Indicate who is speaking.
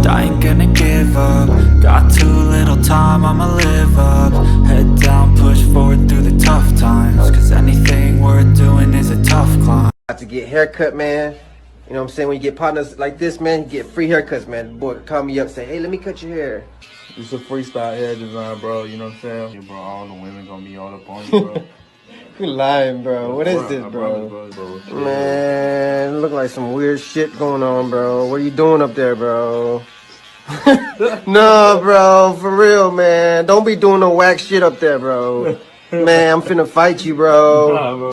Speaker 1: I ain't gonna give up. Got too little time, I'ma live up. Head down, push forward through the tough times, cause anything worth doing is a tough climb.
Speaker 2: Got to get haircut, man. You know what I'm saying? When you get partners like this, man, you get free haircuts, man. The boy call me up, say, hey, let me cut your hair.
Speaker 3: It's a freestyle hair design, bro. You know what I'm saying? Yeah, bro, all the women gonna be all up on you, bro.
Speaker 2: You lying, bro. What is this, bro? Man, look like some weird shit going on, bro. What are you doing up there, bro? No, bro, for real, man. Don't be doing no whack shit up there, bro. Man, I'm finna fight you, bro.
Speaker 3: Nah, bro.